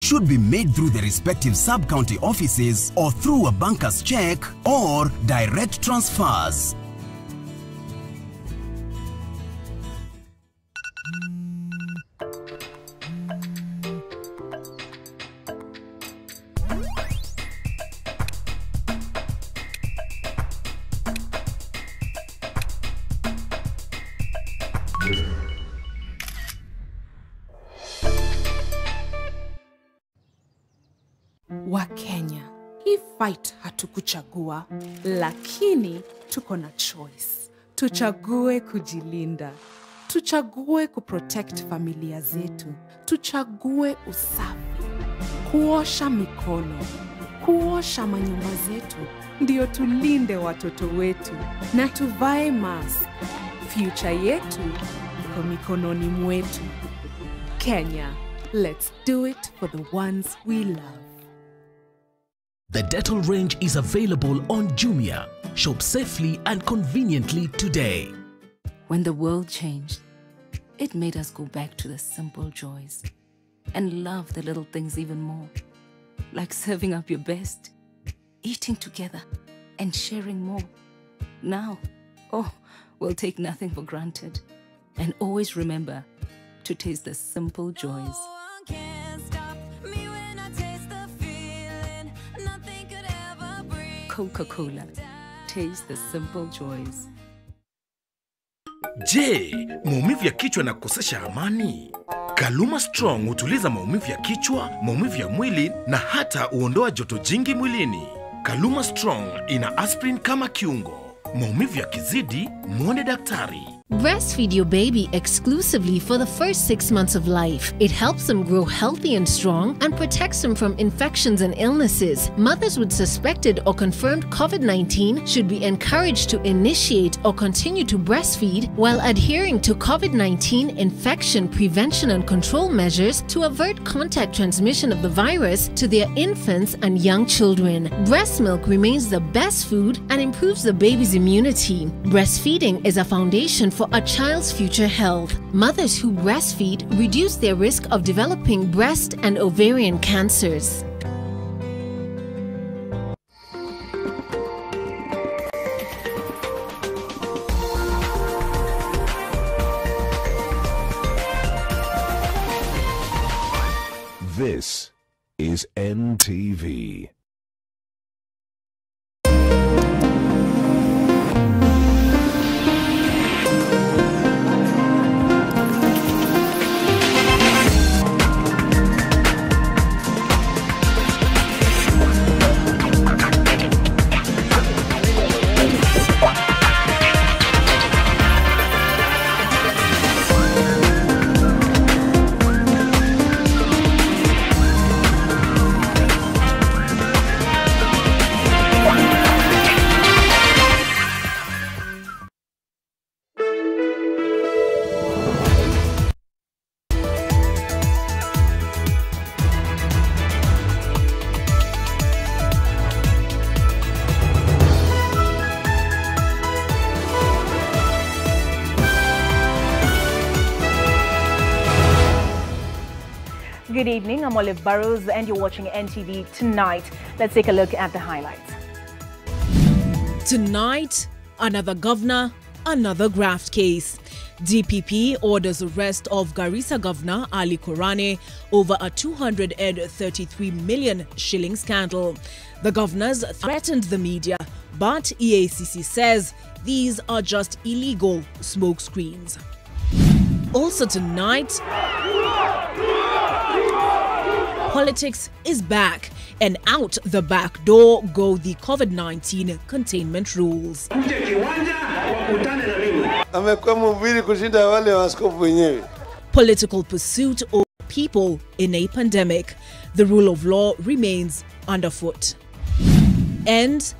should be made through the respective sub-county offices or through a banker's check or direct transfers. Wa Kenya, hii fight hatukuchagua, lakini tuko na choice. Tuchague kujilinda. Tuchague kuprotect familia zetu. Tuchague usafi. Kuosha mikono. Kuosha manyumba zetu. Ndio tulinde watoto wetu. Na tuvae mask. Future yetu iko mikononi mwetu. Kenya, let's do it for the ones we love. The Dettol range is available on Jumia. Shop safely and conveniently today. When the world changed, it made us go back to the simple joys and love the little things even more. Like serving up your best, eating together, and sharing more. Now, we'll take nothing for granted and always remember to taste the simple joys. Coca-Cola. Taste the simple joys. Je, maumivu ya kichwa na kukosesha amani? Kaluma Strong hutuliza maumivu ya kichwa, maumivu ya mwili na hata huondoa joto jingi mwilini. Kaluma Strong ina aspirin kama kiungo. Maumivu yakizidi, muone daktari. Breastfeed your baby exclusively for the first 6 months of life. It helps them grow healthy and strong and protects them from infections and illnesses. Mothers with suspected or confirmed COVID-19 should be encouraged to initiate or continue to breastfeed while adhering to COVID-19 infection prevention and control measures to avert contact transmission of the virus to their infants and young children. Breast milk remains the best food and improves the baby's immunity. Breastfeeding is a foundation for a child's future health. Mothers who breastfeed reduce their risk of developing breast and ovarian cancers. This is NTV. Good evening, I'm Olive Burrows and you're watching NTV Tonight. Let's take a look at the highlights. Tonight, another governor, another graft case. DPP orders arrest of Garissa Governor Ali Korane over a 233 million shilling scandal. The governors threatened the media, but EACC says these are just illegal smokescreens. Also tonight, politics is back, and out the back door go the COVID-19 containment rules. Political pursuit over people in a pandemic. The rule of law remains underfoot. And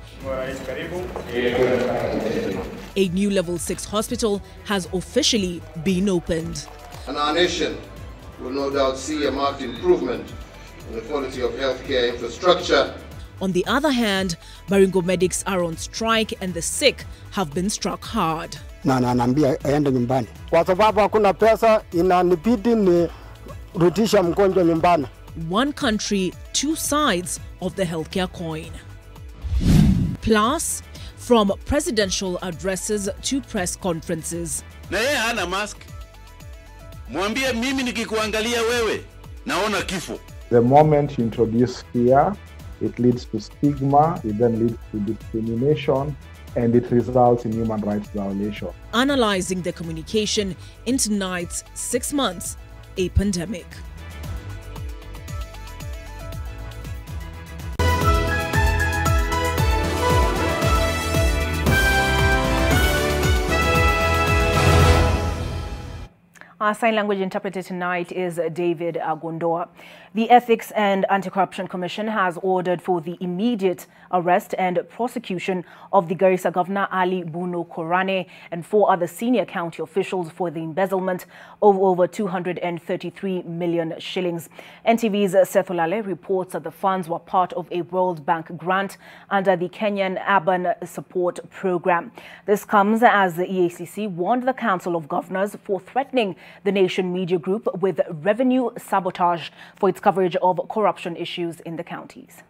a new level 6 hospital has officially been opened. And our nation will no doubt see a marked improvement in the quality of healthcare infrastructure. On the other hand, Baringo medics are on strike and the sick have been struck hard. Naambia aende nyumbani. Kwa sababu hakuna pesa, inanibidi nirudisha mgonjwa nyumbani. one country, two sides of the healthcare coin. Plus, from presidential addresses to press conferences. Na yeye hana mask. Mwambie mimi nikikuangalia wewe naona kifo. The moment you introduce fear, it leads to stigma, it then leads to discrimination, and it results in human rights violation. Analyzing the communication in tonight's 6 months, a pandemic. Our sign language interpreter tonight is David Agondoa. The Ethics and Anti-Corruption Commission has ordered for the immediate arrest and prosecution of the Garissa Governor Ali Buno Korane and 4 other senior county officials for the embezzlement of over 233 million shillings. NTV's Seth Olale reports that the funds were part of a World Bank grant under the Kenyan Urban Support Program. This comes as the EACC warned the Council of Governors for threatening the Nation Media Group with revenue sabotage for its coverage of corruption issues in the counties.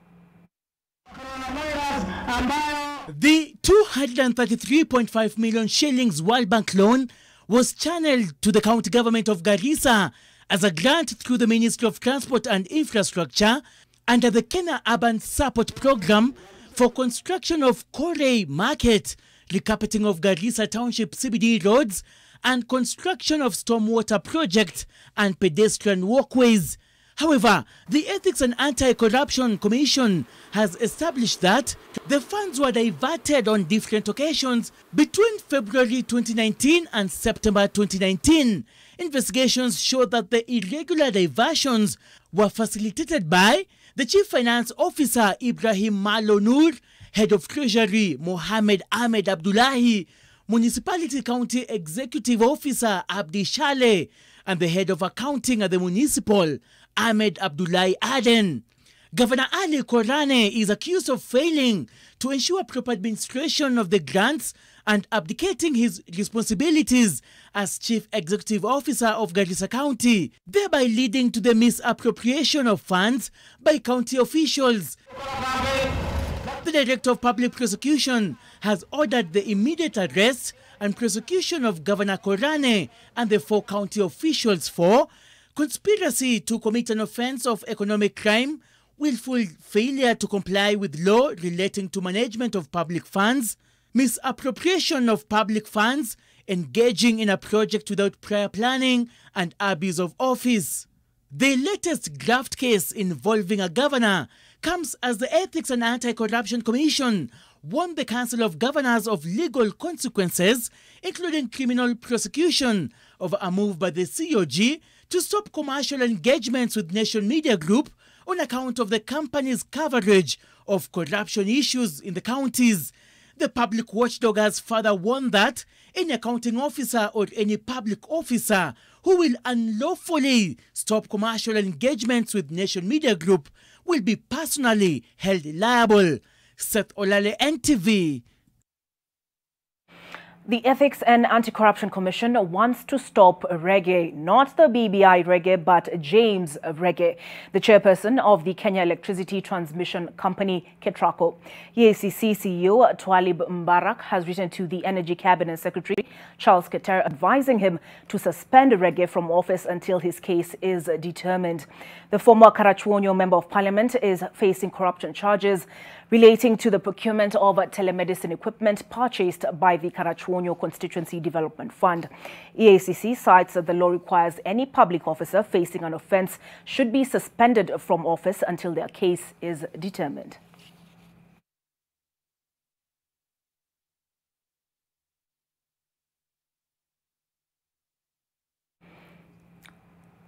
The 233.5 million shillings World Bank loan was channeled to the county government of Garissa as a grant through the Ministry of Transport and Infrastructure under the Kenya Urban Support Program for construction of Korey Market, recarpeting of Garissa Township CBD roads, and construction of stormwater projects and pedestrian walkways. However, the Ethics and Anti-Corruption Commission has established that the funds were diverted on different occasions between February 2019 and September 2019. Investigations show that the irregular diversions were facilitated by the Chief Finance Officer Ibrahim Malo Noor, Head of Treasury Mohammed Ahmed Abdullahi, Municipality County Executive Officer Abdi Shale, and the Head of Accounting at the Municipal, Ahmed Abdullahi Aden. Governor Ali Korane is accused of failing to ensure proper administration of the grants and abdicating his responsibilities as Chief Executive Officer of Garissa County, thereby leading to the misappropriation of funds by county officials. The Director of Public Prosecution has ordered the immediate arrest and prosecution of Governor Korane and the 4 county officials for conspiracy to commit an offense of economic crime, willful failure to comply with law relating to management of public funds, misappropriation of public funds, engaging in a project without prior planning, and abuse of office. The latest graft case involving a governor comes as the Ethics and Anti-Corruption Commission warned the Council of Governors of legal consequences, including criminal prosecution, over a move by the COG to stop commercial engagements with Nation Media Group on account of the company's coverage of corruption issues in the counties. The public watchdog has further warned that any accounting officer or any public officer who will unlawfully stop commercial engagements with Nation Media Group will be personally held liable. Seth Olale, NTV. The Ethics and Anti-Corruption Commission wants to stop reggae, not the BBI reggae, but James reggae, the chairperson of the Kenya Electricity Transmission Company, KETRACO. EACC CEO Twalib Mbarak has written to the Energy Cabinet Secretary Charles Keter advising him to suspend reggae from office until his case is determined. The former Karachuonyo Member of Parliament is facing corruption charges relating to the procurement of telemedicine equipment purchased by the Karachuonyo Constituency Development Fund. EACC cites that the law requires any public officer facing an offence should be suspended from office until their case is determined.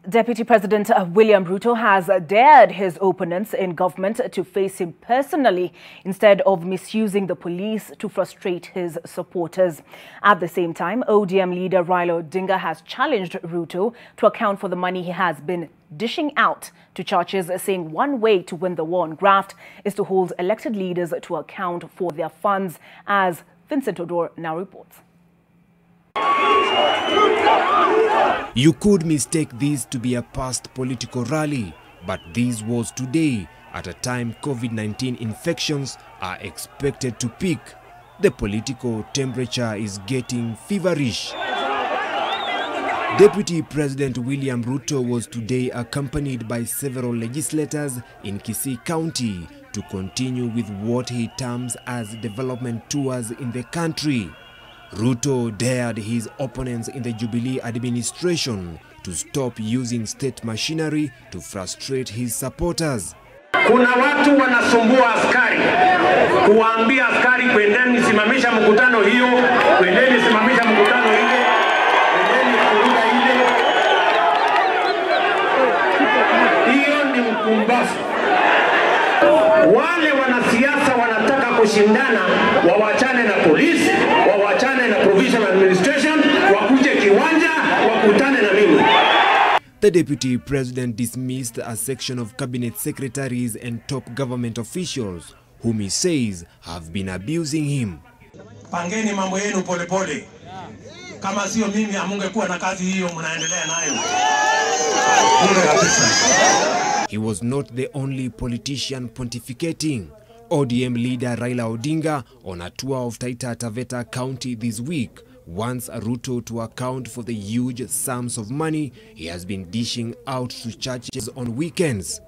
Deputy President William Ruto has dared his opponents in government to face him personally instead of misusing the police to frustrate his supporters. At the same time, ODM leader Raila Odinga has challenged Ruto to account for the money he has been dishing out to churches, saying one way to win the war on graft is to hold elected leaders to account for their funds, as Vincent Odor now reports. You could mistake this to be a past political rally, But this was today, at a time COVID-19 infections are expected to peak. The political temperature is getting feverish. Deputy President William Ruto was today accompanied by several legislators in Kisii County to continue with what he terms as development tours in the country. Ruto dared his opponents in the Jubilee administration to stop using state machinery to frustrate his supporters. Kuna watu wanasumbua askari, kuwaambia askari kwendeni simamisha mkutano hiyo, kwendeni simamisha mkutano ile, kwendeni kuruka ile. Hiyo ni mkumbafu. Wale wanasiasa wanataka kushindana, wawachane na polisi, wawachane na provincial administration, wakuje kiwanja, wakutane na mimi. The deputy president dismissed a section of cabinet secretaries and top government officials whom he says have been abusing him. Pangeni mambo yenu polepole. Kama sio mimi hamungekuwa na kazi hiyo mnaendelea nayo. He was not the only politician pontificating. ODM leader Raila Odinga, on a tour of Taita Taveta County this week, wants Ruto to account for the huge sums of money he has been dishing out to churches on weekends.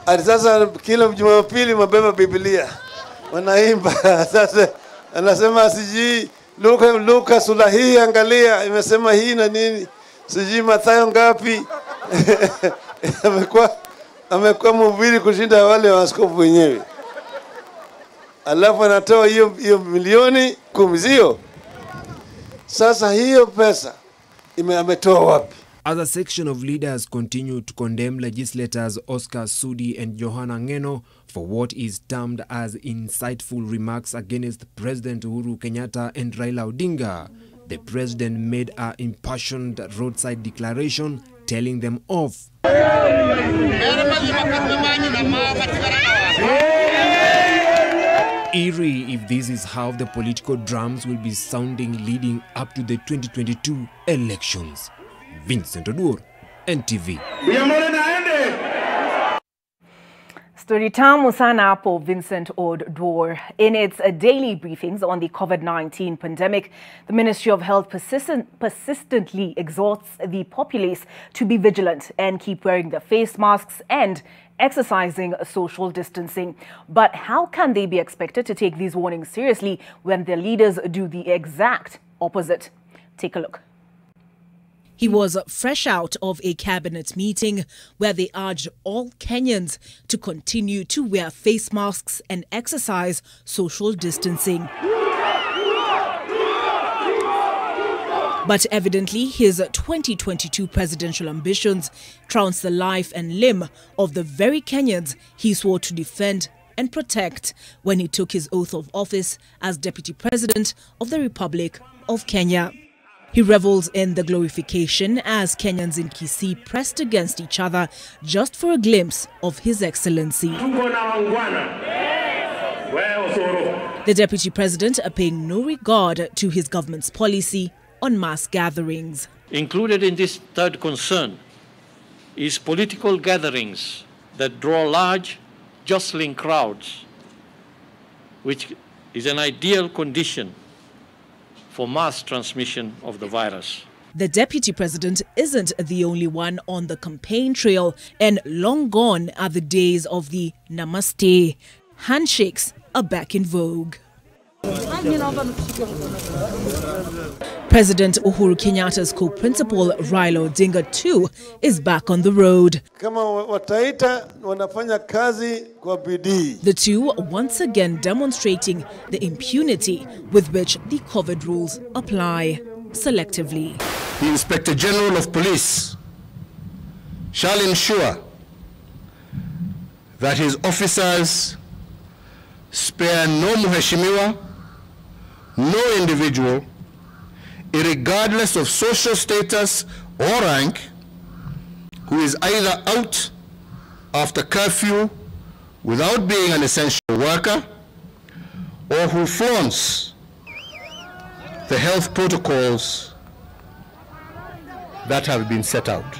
Sasa kila Jumapili mabeba Biblia wanaimba. Sasa anasema siji Luka sura hii angalia imesema hii na nini, siji Mathayo ngapi. amekuwa mhubiri kushinda wale waaskofu wenyewe. Alafu anatoa hiyo milioni 10. Sasa hiyo pesa ametoa wapi? As a section of leaders continue to condemn legislators Oscar Sudi and Johanna Ngeno for what is termed as insightful remarks against President Uhuru Kenyatta and Raila Odinga, the president made an impassioned roadside declaration telling them off. Eerie if this is how the political drums will be sounding leading up to the 2022 elections. Vincent Odur, NTV. Story tamu sana hapo Vincent Odur. In its daily briefings on the COVID-19 pandemic, the Ministry of Health persistently exhorts the populace to be vigilant and keep wearing their face masks and exercising social distancing. But how can they be expected to take these warnings seriously when their leaders do the exact opposite? Take a look. He was fresh out of a cabinet meeting where they urged all Kenyans to continue to wear face masks and exercise social distancing. But evidently, his 2022 presidential ambitions trounced the life and limb of the very Kenyans he swore to defend and protect when he took his oath of office as Deputy President of the Republic of Kenya. He revels in the glorification as Kenyans in Kisii pressed against each other just for a glimpse of His Excellency. The Deputy President paying no regard to his government's policy on mass gatherings. Included in this third concern is political gatherings that draw large, jostling crowds, which is an ideal condition for mass transmission of the virus. The Deputy President isn't the only one on the campaign trail, and long gone are the days of the namaste. Handshakes are back in vogue. President Uhuru Kenyatta's co-principal Raila Odinga too is back on the road. The two once again demonstrating the impunity with which the COVID rules apply selectively. The Inspector General of Police shall ensure that his officers spare no muheshimiwa, no individual, irregardless of social status or rank, who is either out after curfew without being an essential worker, or who flaunts the health protocols that have been set out.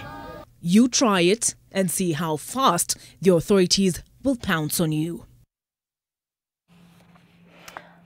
You try it and see how fast the authorities will pounce on you.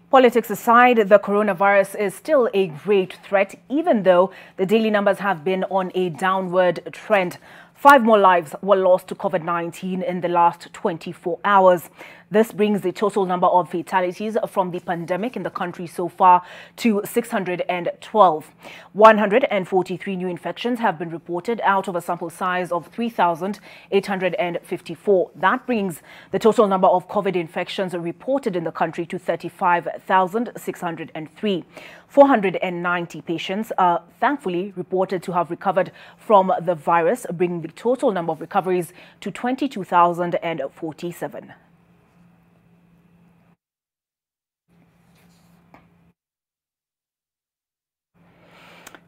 Politics aside, the coronavirus is still a great threat, even though the daily numbers have been on a downward trend. 5 more lives were lost to COVID-19 in the last 24 hours. This brings the total number of fatalities from the pandemic in the country so far to 612. 143 new infections have been reported out of a sample size of 3,854. That brings the total number of COVID infections reported in the country to 35,603. 490 patients are thankfully reported to have recovered from the virus, bringing the total number of recoveries to 22,047.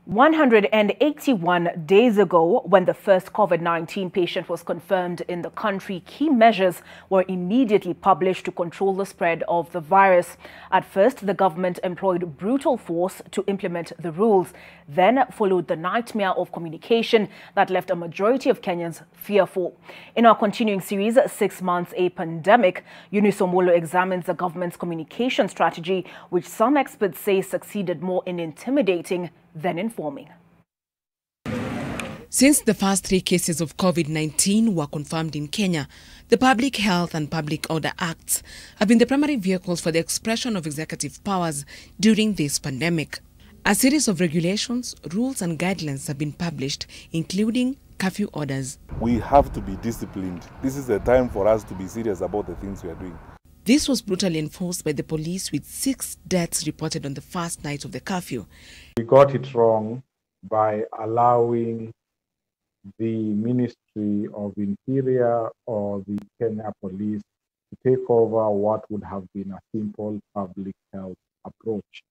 181 days ago, when the first COVID-19 patient was confirmed in the country, key measures were immediately published to control the spread of the virus. At first, the government employed brutal force to implement the rules. Then followed the nightmare of communication that left a majority of Kenyans fearful. In our continuing series, 6 months a pandemic, Eunice Omolo examines the government's communication strategy, which some experts say succeeded more in intimidating than informing. Since the first 3 cases of COVID-19 were confirmed in Kenya, the Public Health and Public Order Acts have been the primary vehicles for the expression of executive powers during this pandemic. A series of regulations, rules and guidelines have been published, including curfew orders. We have to be disciplined. This is the time for us to be serious about the things we are doing. This was brutally enforced by the police, with 6 deaths reported on the first night of the curfew. We got it wrong by allowing the Ministry of Interior or the Kenya Police to take over what would have been a simple public health approach.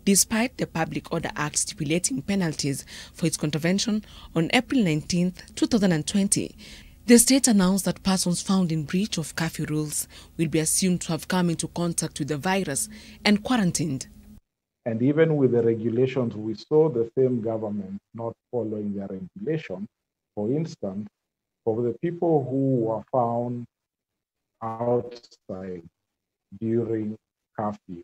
Despite the Public Order Act stipulating penalties for its contravention, on April 19, 2020, the state announced that persons found in breach of curfew rules will be assumed to have come into contact with the virus and quarantined. And even with the regulations, we saw the same government not following their regulation. For instance, for the people who were found outside during curfew,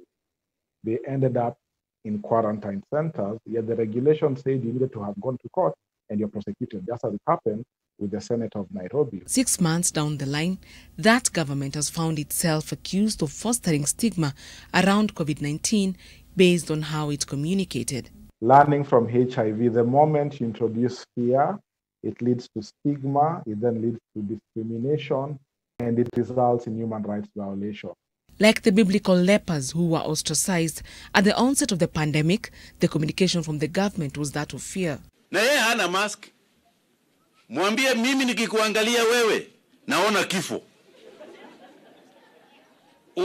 they ended up in quarantine centers, yet the regulations said you needed to have gone to court and you're prosecuted, just as it happened with the Senate of Nairobi. 6 months down the line, that government has found itself accused of fostering stigma around COVID-19 based on how it communicated. Learning from HIV, the moment you introduce fear, it leads to stigma, it then leads to discrimination, and it results in human rights violation. Like the biblical lepers who were ostracized at the onset of the pandemic, the communication from the government was that of fear. Na yeye hana mask. Mwambie mimi nikikuangalia wewe naona kifo.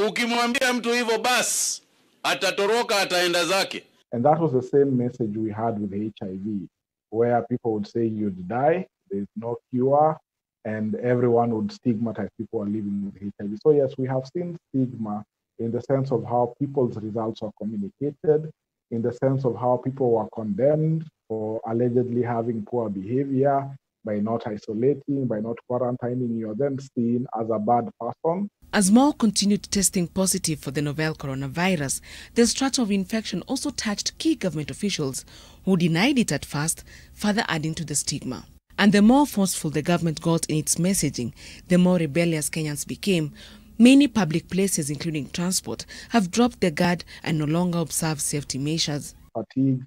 Ukimwambia mtu hivyo basi atatoroka, ataenda zake. And that was the same message we had with HIV, where people would say you'd die, there's no cure, and everyone would stigmatize people who are living with HIV. So yes, we have seen stigma in the sense of how people's results are communicated, in the sense of how people were condemned for allegedly having poor behavior, by not isolating, by not quarantining. You're then seen as a bad person. As more continued testing positive for the novel coronavirus, the strata of infection also touched key government officials who denied it at first, further adding to the stigma. And the more forceful the government got in its messaging, the more rebellious Kenyans became. Many public places, including transport, have dropped the guard and no longer observe safety measures. Fatigue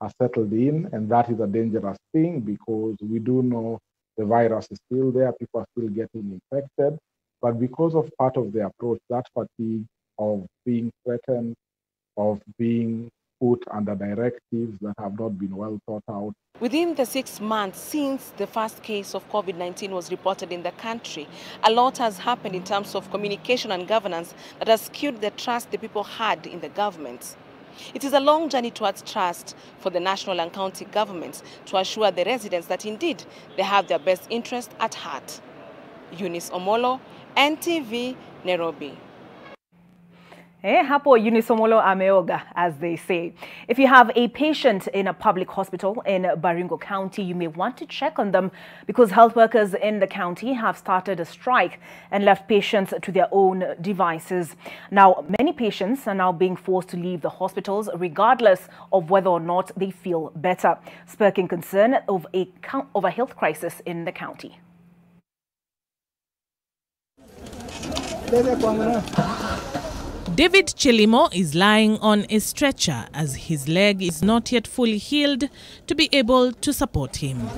has settled in, and that is a dangerous thing because we do know the virus is still there, people are still getting infected, but because of part of the approach, that fatigue of being threatened, of being put under directives that have not been well thought out. Within the 6 months since the first case of COVID-19 was reported in the country, a lot has happened in terms of communication and governance that has skewed the trust the people had in the government. It is a long journey towards trust for the national and county governments to assure the residents that indeed they have their best interest at heart. Eunice Omolo, NTV, Nairobi. Hapo unisomolo ameoga, as they say. If you have a patient in a public hospital in Baringo County, you may want to check on them because health workers in the county have started a strike and left patients to their own devices. Now, many patients are now being forced to leave the hospitals regardless of whether or not they feel better, sparking concern of a health crisis in the county. David Chelimo is lying on a stretcher as his leg is not yet fully healed to be able to support him.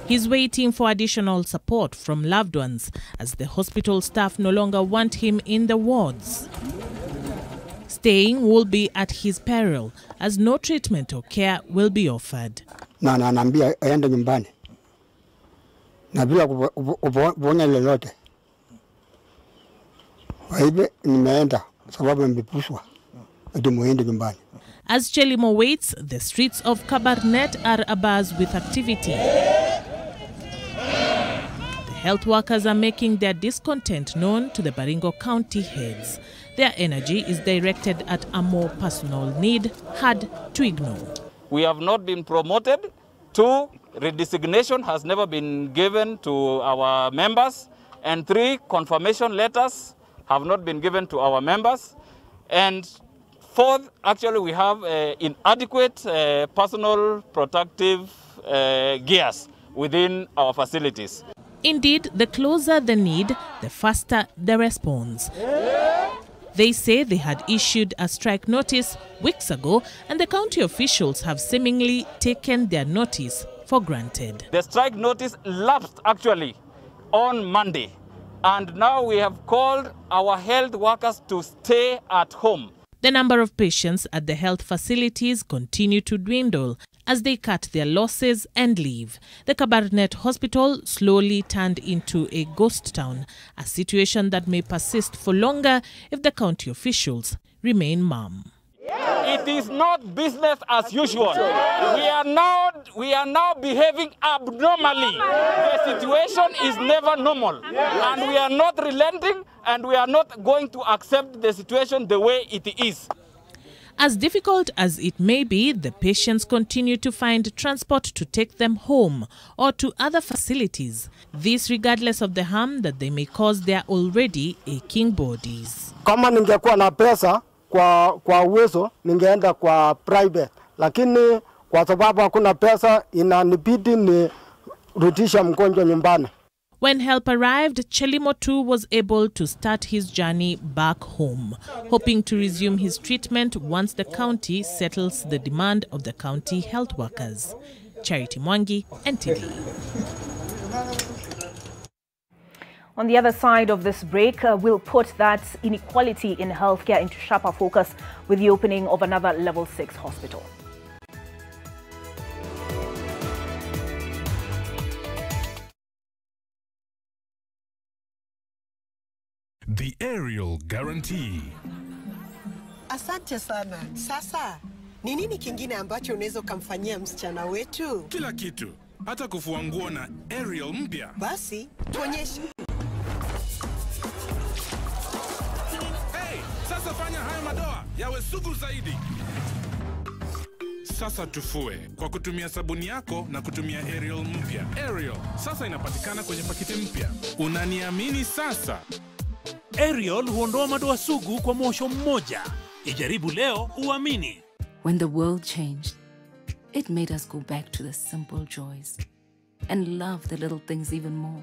He's waiting for additional support from loved ones as the hospital staff no longer want him in the wards. Staying will be at his peril as no treatment or care will be offered. Na naambia aende nyumbani. Na bila kubonya lolote. As Chelimo waits, the streets of Kabarnet are abuzz with activity. The health workers are making their discontent known to the Baringo County heads. Their energy is directed at a more personal need hard to ignore. We have not been promoted. 2, redesignation has never been given to our members. And 3, confirmation letters have not been given to our members. And 4th, actually we have inadequate personal protective gears within our facilities. Indeed, the closer the need, the faster the response. They say they had issued a strike notice weeks ago and the county officials have seemingly taken their notice for granted. The strike notice lapsed actually on Monday. And now we have called our health workers to stay at home. The number of patients at the health facilities continue to dwindle as they cut their losses and leave. The Kabarnet Hospital slowly turned into a ghost town, a situation that may persist for longer if the county officials remain mum. It is not business as usual. We are now behaving abnormally. The situation is never normal. And we are not relenting and we are not going to accept the situation the way it is. As difficult as it may be, the patients continue to find transport to take them home or to other facilities. This regardless of the harm that they may cause their already aching bodies. Kama ningekuwa na pesa kwa uwezo ningeenda kwa private, lakini kwa sababu hakuna pesa inanibidi ni rudisha mgonjwa nyumbani. When help arrived, Chelimo too was able to start his journey back home, hoping to resume his treatment once the county settles the demand of the county health workers. Charity Mwangi, NTV. On the other side of this break, we'll put that inequality in healthcare into sharper focus with the opening of another level 6 hospital. The aerial guarantee. Asante sana. Sasa, ni nini kingine ambacho unaweza kumfanyia msichana wetu? Kila kitu. Hata kufua nguo na aerial mpya. Basi, tuonyeshe. Hey, sasa fanya haya madoa yawe sugu zaidi. Sasa tufue kwa kutumia sabuni yako na kutumia aerial mpya. Aerial sasa inapatikana kwenye pakiti mpya. Unaniamini sasa? Aerial huondoa madoa sugu kwa mwosho mmoja. Ijaribu leo uamini. When the world changed, it made us go back to the simple joys and love the little things even more.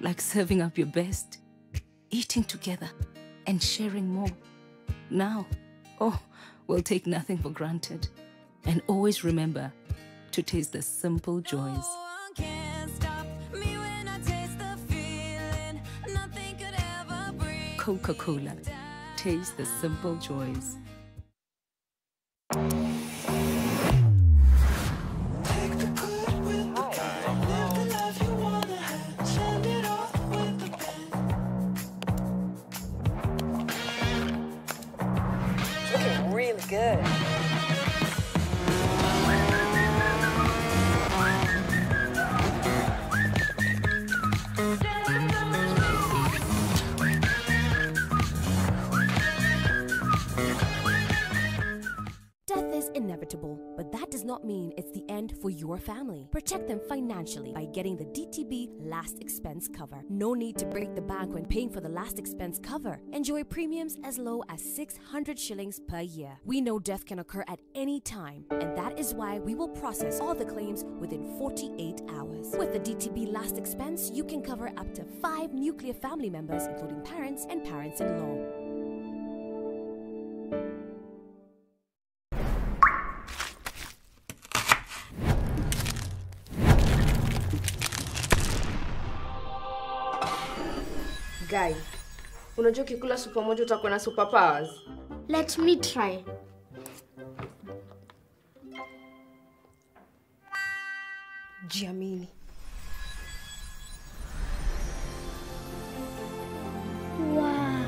Like serving up your best, eating together and sharing more. Now, we'll take nothing for granted and always remember to taste the simple joys. Coca-Cola. Taste the simple joys. Looking really good. for your family. Protect them financially by getting the DTB Last Expense Cover. No need to break the bank when paying for the last expense cover. Enjoy premiums as low as 600 shillings per year. We know death can occur at any time, and that is why we will process all the claims within 48 hours. With the DTB Last Expense, you can cover up to 5 nuclear family members, including parents and parents-in-law. Guy, unajua ukikula supu moja utakuwa na superpowers? Let me try. Jiamini. Wow.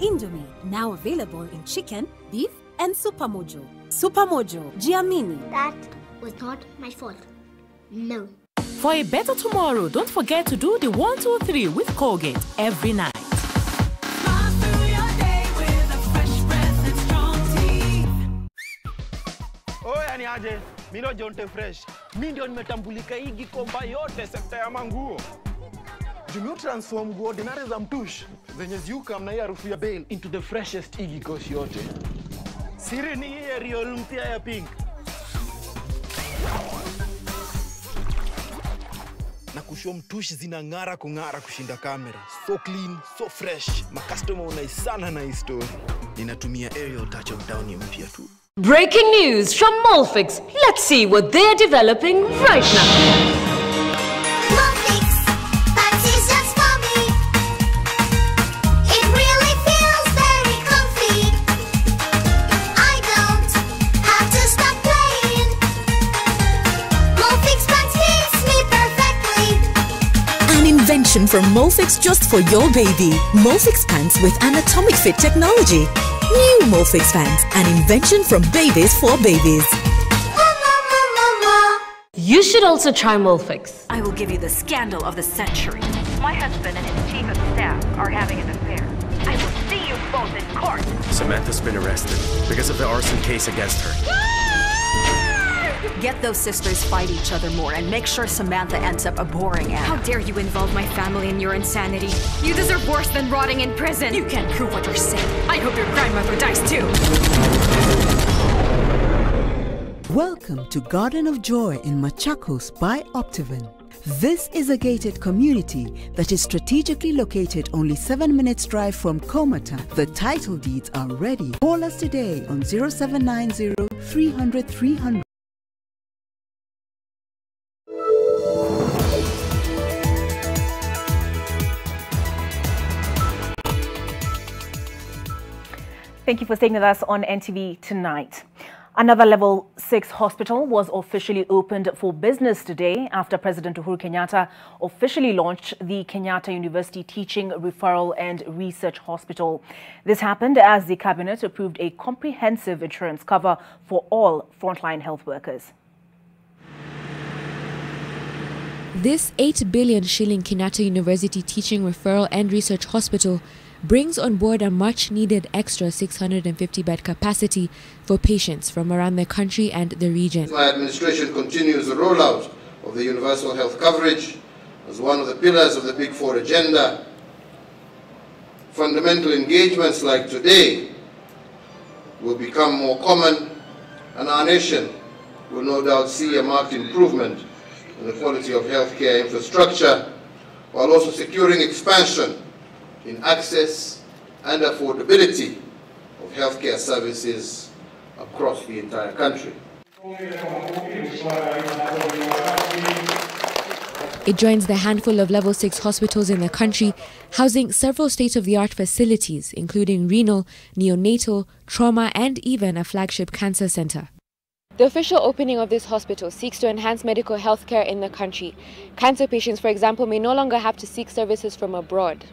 Indomie, now available in chicken, beef, and Supermojo. Supermojo, Jiamini. That was not my fault. No. For a better tomorrow, don't forget to do the 1, 2, 3 with Colgate every night. Oya ni aje, mimi ndo Jonte Fresh. Mimi ndio nimetambulika hii Gikomba yote sekta ya manguo. Jumio transform nguo ordinary za mtush zenye ziuka mna hii harufu ya Bale into the freshest Iggy kosi yote. Siri ni hii Ariel mpya ya pink. Na kushow mtush zinang'ara kung'ara kushinda kamera. So clean, so fresh. Makastoma unaisana na hii story. Ninatumia Ariel touch of down mpya tu. Breaking news from Molfix. Let's see what they're developing right now. Molfix, that is just for me. It really feels very comfy. I don't have to stop playing. Molfix pants fits me perfectly. An invention from Molfix just for your baby. Molfix pants with anatomic fit technology. New Molfix pants, an invention from babies for babies. You should also try Molfix. I will give you the scandal of the century. My husband and his chief of staff are having an affair. I will see you both in court. Samantha's been arrested because of the arson case against her. Get those sisters fight each other more and make sure Samantha ends up abhorring Anna. How dare you involve my family in your insanity? You deserve worse than rotting in prison. You can't prove what you're saying. I hope your grandmother dies too. Welcome to Garden of Joy in Machakos by Optivan. This is a gated community that is strategically located only 7 minutes drive from Komata. The title deeds are ready. Call us today on 0790 300 300. Thank you for staying with us on NTV tonight. Another level 6 hospital was officially opened for business today after President Uhuru Kenyatta officially launched the Kenyatta University Teaching, Referral and Research Hospital. This happened as the cabinet approved a comprehensive insurance cover for all frontline health workers. This 8 billion shilling Kenyatta University Teaching, Referral and Research Hospital brings on board a much-needed extra 650-bed capacity for patients from around the country and the region. My administration continues the rollout of the universal health coverage as one of the pillars of the Big Four agenda. Fundamental engagements like today will become more common, and our nation will no doubt see a marked improvement in the quality of healthcare infrastructure, while also securing expansion in access and affordability of healthcare services across the entire country. It joins the handful of level 6 hospitals in the country, housing several state-of-the-art facilities, including renal, neonatal, trauma, and even a flagship cancer center. The official opening of this hospital seeks to enhance medical health care in the country. Cancer patients, for example, may no longer have to seek services from abroad.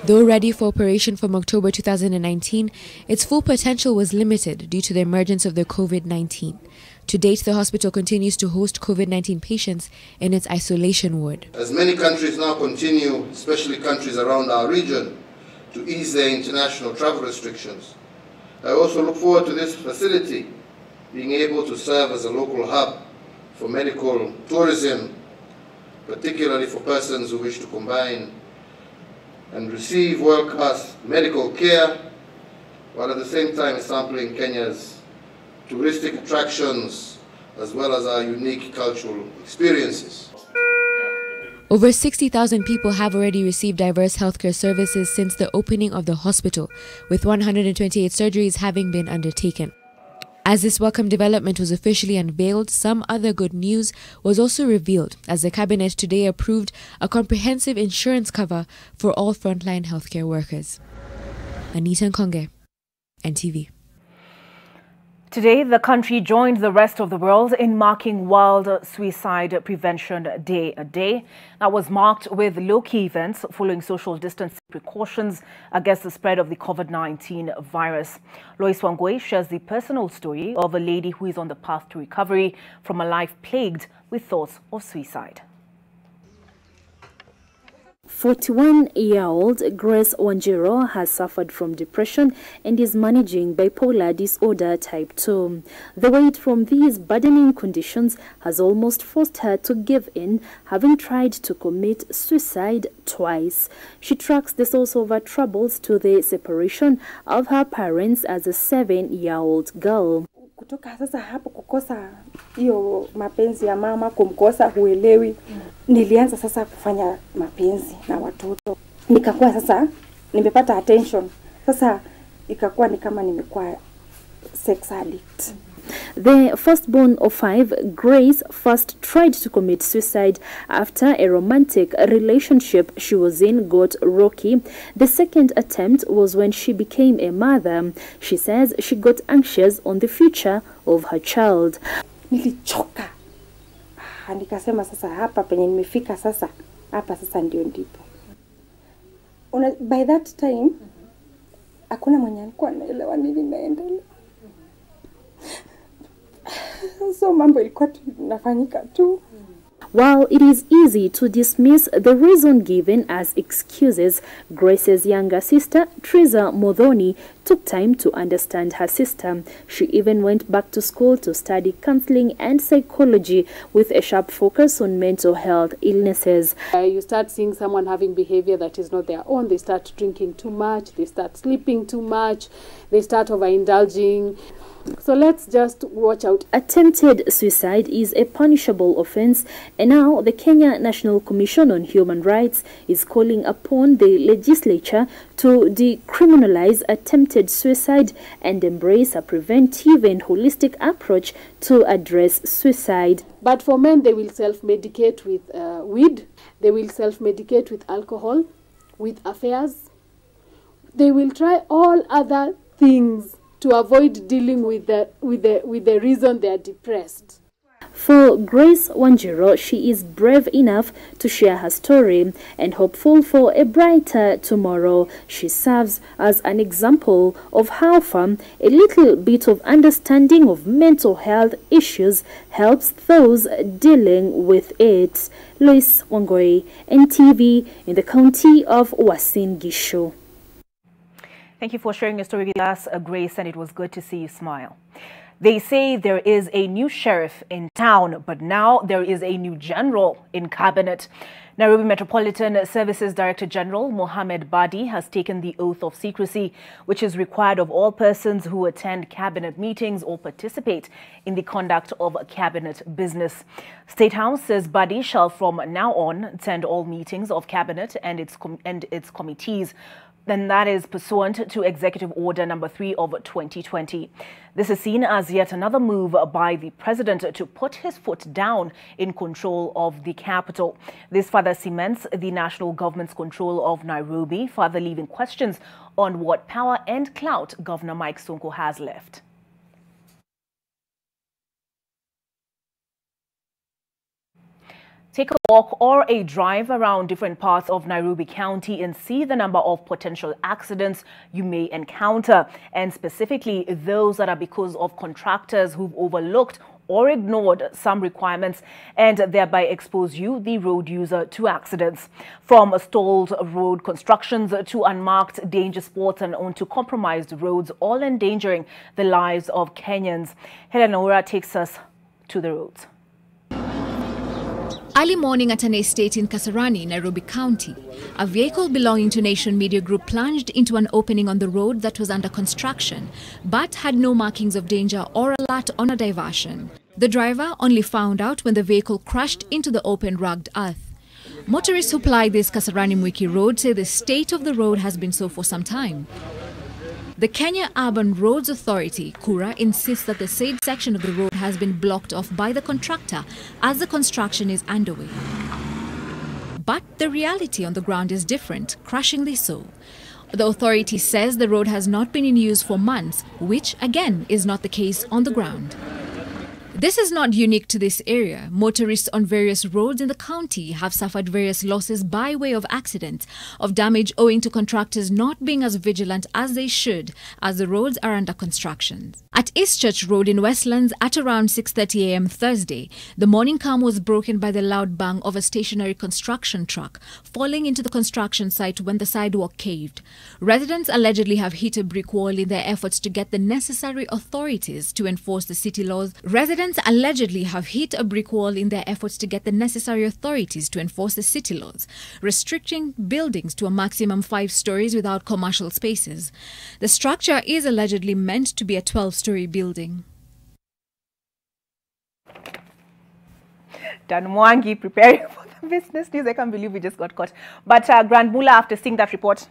Though ready for operation from October 2019, its full potential was limited due to the emergence of the COVID-19. To date, the hospital continues to host COVID-19 patients in its isolation ward. As many countries now continue, especially countries around our region, to ease their international travel restrictions, I also look forward to this facility being able to serve as a local hub for medical tourism, particularly for persons who wish to combine and receive world-class medical care, while at the same time sampling Kenya's touristic attractions as well as our unique cultural experiences. Over 60,000 people have already received diverse healthcare services since the opening of the hospital, with 128 surgeries having been undertaken. As this welcome development was officially unveiled, some other good news was also revealed as the Cabinet today approved a comprehensive insurance cover for all frontline healthcare workers. Anita Nkonge, NTV. Today, the country joined the rest of the world in marking World Suicide Prevention Day, a day that was marked with low-key events following social distancing precautions against the spread of the COVID-19 virus. Lois Wangoi shares the personal story of a lady who is on the path to recovery from a life plagued with thoughts of suicide. 41-year-old Grace Wanjiro has suffered from depression and is managing bipolar disorder type 2. The weight from these burdening conditions has almost forced her to give in, having tried to commit suicide twice. She tracks the source of her troubles to the separation of her parents as a 7-year-old girl. Kutoka sasa hapo kukosa hiyo mapenzi ya mama, kumkosa huelewi. Nilianza sasa kufanya mapenzi na watoto. Nikakuwa sasa nimepata attention. Sasa ikakuwa ni kama nimekuwa sex addict. The firstborn of 5, Grace, first tried to commit suicide after a romantic relationship she was in got rocky. The second attempt was when she became a mother. She says she got anxious on the future of her child. Nilichoka. Nikasema sasa hapa penye nimefika sasa, hapa sasa ndio ndipo. By that time, hakuna mwenye alikuwa anaelewa nini naendelea. So mambo ilikuwa tunafanyika tu. While it is easy to dismiss the reason given as excuses, Grace's younger sister, Triza Modhoni, took time to understand her sister. She even went back to school to study counseling and psychology with a sharp focus on mental health illnesses. You start seeing someone having behavior that is not their own. They start drinking too much, they start sleeping too much, they start overindulging. So let's just watch out. Attempted suicide is a punishable offense, and now the Kenya National Commission on Human Rights is calling upon the legislature to decriminalize attempted suicide and embrace a preventive and holistic approach to address suicide. But for men, they will self-medicate with weed, they will self-medicate with alcohol, with affairs. They will try all other things to avoid dealing with the reason they are depressed. For Grace Wanjiro, she is brave enough to share her story and hopeful for a brighter tomorrow. She serves as an example of how far a little bit of understanding of mental health issues helps those dealing with it. Lois Wangoi, NTV, in the county of Uasin Gishu. Thank you for sharing your story with us, Grace, and it was good to see you smile. They say there is a new sheriff in town, but now there is a new general in cabinet. Nairobi Metropolitan Services Director General Mohammed Badi has taken the oath of secrecy, which is required of all persons who attend cabinet meetings or participate in the conduct of cabinet business. State House says Badi shall from now on attend all meetings of cabinet and its committees. Then that is pursuant to Executive Order Number 3 of 2020. This is seen as yet another move by the president to put his foot down in control of the capital. This further cements the national government's control of Nairobi, further leaving questions on what power and clout Governor Mike Sonko has left. Take a walk or a drive around different parts of Nairobi County and see the number of potential accidents you may encounter, and specifically those that are because of contractors who've overlooked or ignored some requirements and thereby expose you, the road user, to accidents. From stalled road constructions to unmarked danger spots and onto compromised roads, all endangering the lives of Kenyans. Helena takes us to the roads. Early morning at an estate in Kasarani, Nairobi County, a vehicle belonging to Nation Media Group plunged into an opening on the road that was under construction, but had no markings of danger or alert on a diversion. The driver only found out when the vehicle crashed into the open rugged earth. Motorists who ply this Kasarani Mwiki road say the state of the road has been so for some time. The Kenya Urban Roads Authority, KURA, insists that the said section of the road has been blocked off by the contractor as the construction is underway. But the reality on the ground is different, crushingly so. The authority says the road has not been in use for months, which again is not the case on the ground. This is not unique to this area. Motorists on various roads in the county have suffered various losses by way of accidents, of damage owing to contractors not being as vigilant as they should as the roads are under construction. At East Church Road in Westlands at around 6:30 a.m. Thursday, the morning calm was broken by the loud bang of a stationary construction truck falling into the construction site when the sidewalk caved. Residents allegedly have hit a brick wall in their efforts to get the necessary authorities to enforce the city laws. Residents allegedly have hit a brick wall in their efforts to get the necessary authorities to enforce the city laws, restricting buildings to a maximum 5 stories without commercial spaces. The structure is allegedly meant to be a 12-story building. Dan Mwangi preparing for the business news. I can't believe we just got caught. But Grand Mula, after seeing that report,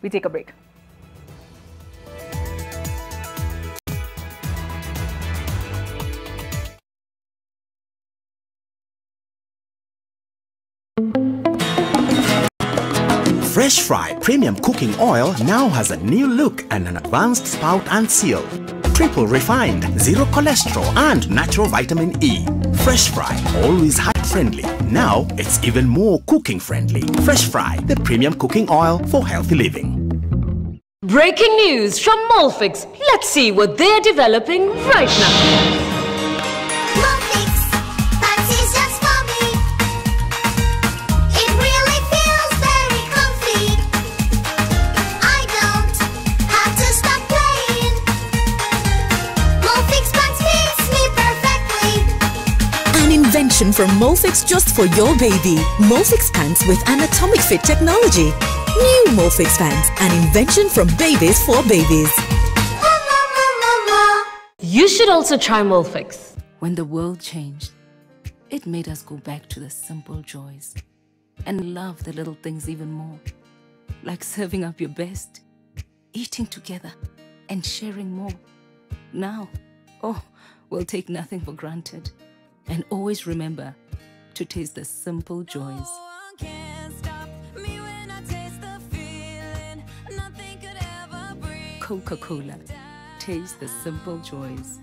we take a break. Fresh Fry Premium Cooking Oil now has a new look and an advanced spout and seal. Triple refined, zero cholesterol and natural vitamin E. Fresh Fry, always height friendly. Now it's even more cooking friendly. Fresh Fry, the premium cooking oil for healthy living. Breaking news from Molfix. Let's see what they're developing right now. Invention from Molfix just for your baby. Molfix pants with anatomic fit technology. New Molfix pants, an invention from babies for babies. You should also try Molfix. When the world changed, it made us go back to the simple joys and love the little things even more. Like serving up your best, eating together, and sharing more. Now, we'll take nothing for granted. And always remember to taste the simple joys. Coca-Cola. Taste the simple joys.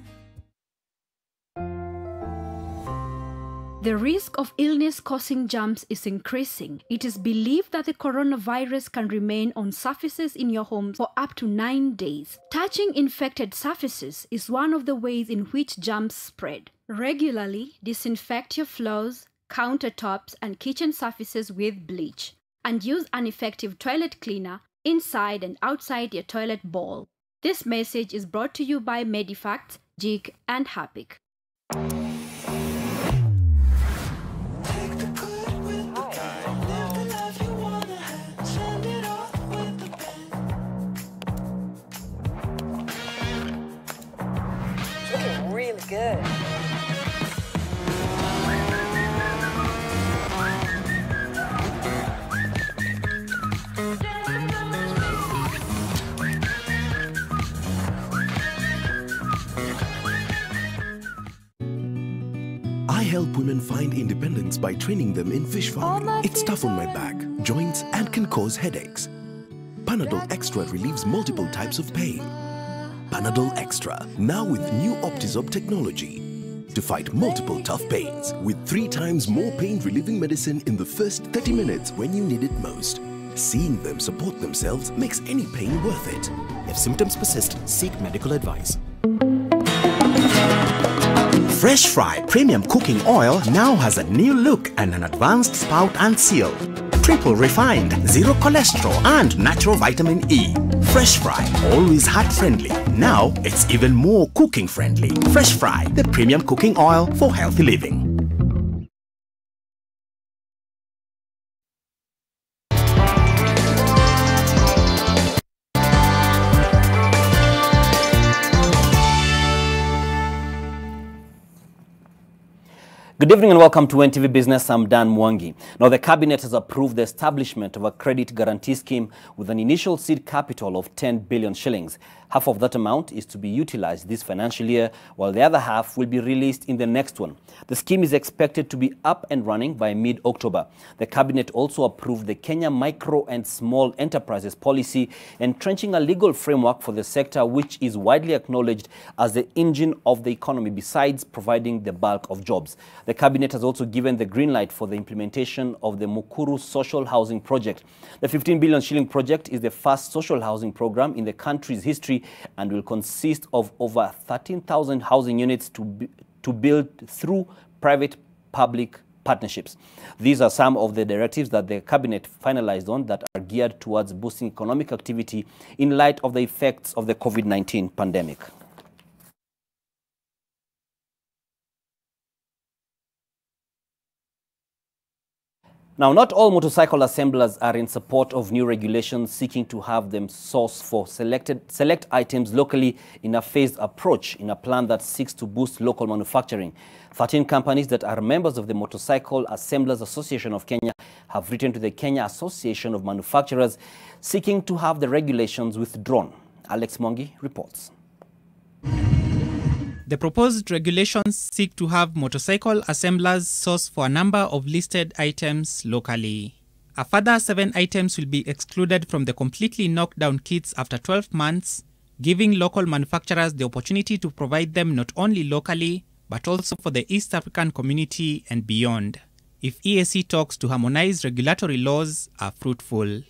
The risk of illness-causing germs is increasing. It is believed that the coronavirus can remain on surfaces in your home for up to 9 days. Touching infected surfaces is one of the ways in which germs spread. Regularly disinfect your floors, countertops, and kitchen surfaces with bleach, and use an effective toilet cleaner inside and outside your toilet bowl. This message is brought to you by Medifacts, JIC, and Harpic. Really good. I help women find independence by training them in fish farming. It's tough on my back, joints, and can cause headaches. Panadol Extra relieves multiple types of pain. Panadol Extra, now with new Optizorb technology to fight multiple tough pains with 3 times more pain-relieving medicine in the first 30 minutes when you need it most. Seeing them support themselves makes any pain worth it. If symptoms persist, seek medical advice. Fresh Fry Premium Cooking Oil now has a new look and an advanced spout and seal. Triple refined, zero cholesterol and natural vitamin E. Fresh Fry, always heart friendly. Now it's even more cooking friendly. Fresh Fry, the premium cooking oil for healthy living. Good evening and welcome to NTV Business. I'm Dan Mwangi. Now, the Cabinet has approved the establishment of a credit guarantee scheme with an initial seed capital of 10 billion shillings. Half of that amount is to be utilized this financial year, while the other half will be released in the next one. The scheme is expected to be up and running by mid-October. The Cabinet also approved the Kenya Micro and Small Enterprises Policy, entrenching a legal framework for the sector which is widely acknowledged as the engine of the economy, besides providing the bulk of jobs. The Cabinet has also given the green light for the implementation of the Mukuru Social Housing Project. The 15 billion shilling project is the first social housing program in the country's history and will consist of over 13,000 housing units to build through private-public partnerships. These are some of the directives that the Cabinet finalized on that are geared towards boosting economic activity in light of the effects of the COVID-19 pandemic. Now, not all motorcycle assemblers are in support of new regulations seeking to have them source for select items locally in a phased approach in a plan that seeks to boost local manufacturing. 13 companies that are members of the Motorcycle Assemblers Association of Kenya have written to the Kenya Association of Manufacturers seeking to have the regulations withdrawn. Alex Mwangi reports. The proposed regulations seek to have motorcycle assemblers source for a number of listed items locally. A further 7 items will be excluded from the completely knocked down kits after 12 months, giving local manufacturers the opportunity to provide them not only locally, but also for the East African community and beyond, if EAC talks to harmonize regulatory laws are fruitful.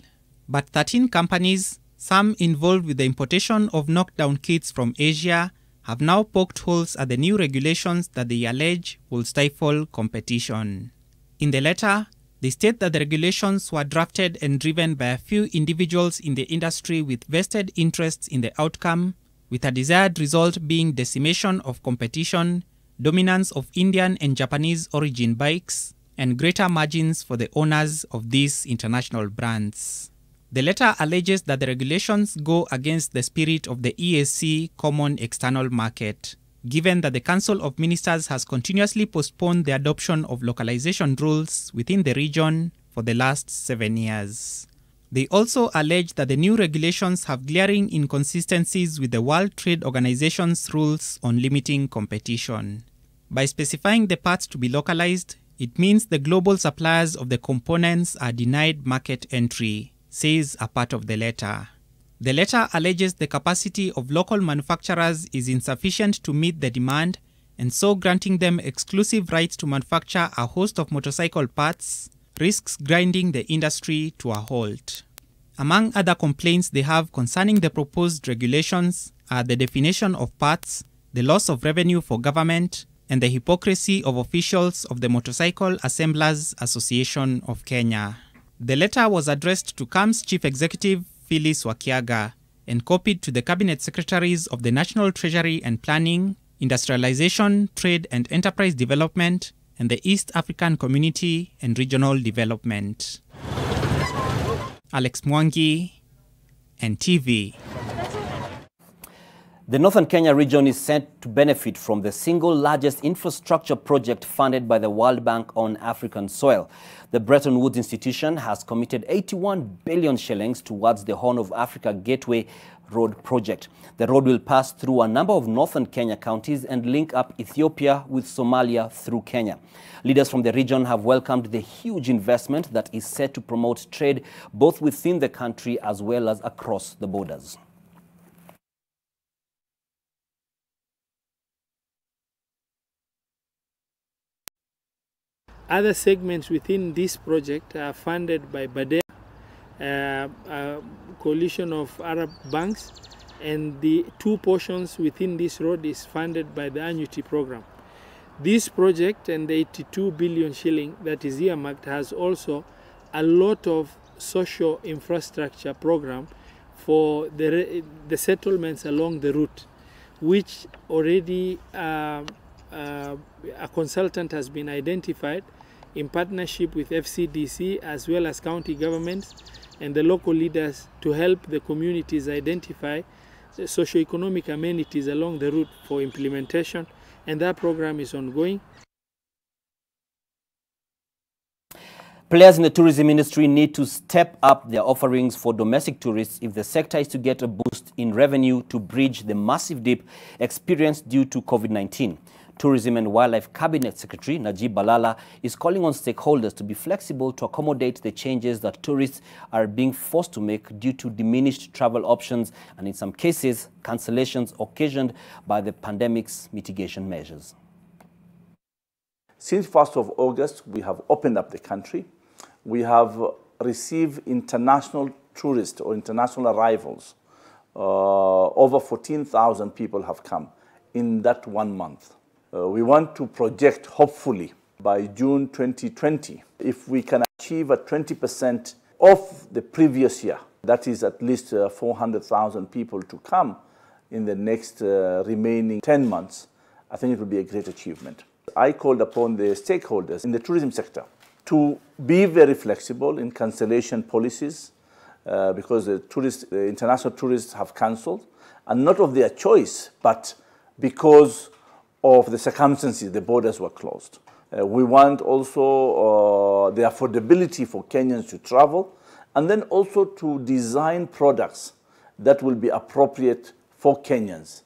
But 13 companies, some involved with the importation of knockdown kits from Asia, have now poked holes at the new regulations that they allege will stifle competition. In the letter, they state that the regulations were drafted and driven by a few individuals in the industry with vested interests in the outcome, with a desired result being decimation of competition, dominance of Indian and Japanese origin bikes, and greater margins for the owners of these international brands. The letter alleges that the regulations go against the spirit of the EAC Common External Market, given that the Council of Ministers has continuously postponed the adoption of localization rules within the region for the last 7 years. They also allege that the new regulations have glaring inconsistencies with the World Trade Organization's rules on limiting competition. By specifying the parts to be localized, it means the global suppliers of the components are denied market entry, says a part of the letter. The letter alleges the capacity of local manufacturers is insufficient to meet the demand, and so granting them exclusive rights to manufacture a host of motorcycle parts risks grinding the industry to a halt. Among other complaints they have concerning the proposed regulations are the definition of parts, the loss of revenue for government, and the hypocrisy of officials of the Motorcycle Assemblers Association of Kenya. The letter was addressed to CAM's Chief Executive, Phyllis Wakiaga, and copied to the Cabinet Secretaries of the National Treasury and Planning, Industrialization, Trade and Enterprise Development, and the East African Community and Regional Development. Alex Mwangi, NTV. The Northern Kenya region is set to benefit from the single largest infrastructure project funded by the World Bank on African soil. The Bretton Woods Institution has committed 81 billion shillings towards the Horn of Africa Gateway Road project. The road will pass through a number of northern Kenya counties and link up Ethiopia with Somalia through Kenya. Leaders from the region have welcomed the huge investment that is set to promote trade both within the country as well as across the borders. Other segments within this project are funded by BADEA, a coalition of Arab banks, and the 2 portions within this road is funded by the annuity program. This project and the 82 billion shilling that is earmarked has also a lot of social infrastructure program for the settlements along the route, which already a consultant has been identified in partnership with FCDC as well as county governments and the local leaders to help the communities identify the socio-economic amenities along the route for implementation, and that program is ongoing. Players in the tourism industry need to step up their offerings for domestic tourists if the sector is to get a boost in revenue to bridge the massive dip experienced due to COVID-19. Tourism and Wildlife Cabinet Secretary Najib Balala is calling on stakeholders to be flexible to accommodate the changes that tourists are being forced to make due to diminished travel options and, in some cases, cancellations occasioned by the pandemic's mitigation measures. Since 1st of August, we have opened up the country. We have received international tourists or international arrivals. Over 14,000 people have come in that 1 month. We want to project, hopefully, by June 2020, if we can achieve a 20% of the previous year, that is at least 400,000 people to come in the next remaining 10 months, I think it will be a great achievement. I called upon the stakeholders in the tourism sector to be very flexible in cancellation policies because the international tourists have cancelled, and not of their choice, but because of the circumstances, the borders were closed. We want also the affordability for Kenyans to travel, and then also to design products that will be appropriate for Kenyans.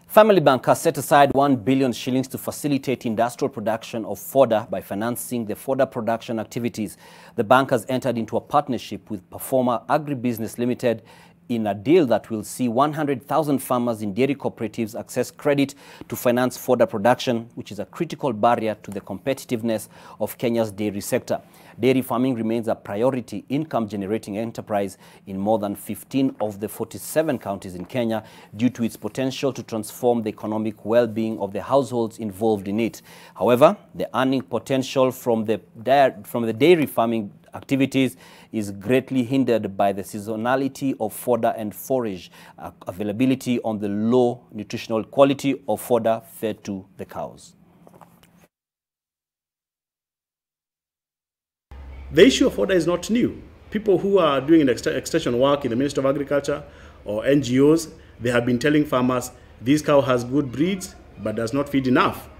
Family Bank has set aside 1 billion shillings to facilitate industrial production of fodder by financing the fodder production activities. The bank has entered into a partnership with Performer Agribusiness Limited in a deal that will see 100,000 farmers in dairy cooperatives access credit to finance fodder production, which is a critical barrier to the competitiveness of Kenya's dairy sector. Dairy farming remains a priority income-generating enterprise in more than 15 of the 47 counties in Kenya due to its potential to transform the economic well-being of the households involved in it. However, the earning potential from the dairy farming activities is greatly hindered by the seasonality of fodder and forage availability on the low nutritional quality of fodder fed to the cows. The issue of fodder is not new. People who are doing extension work in the Ministry of Agriculture or NGOs, they have been telling farmers, this cow has good breeds but does not feed enough.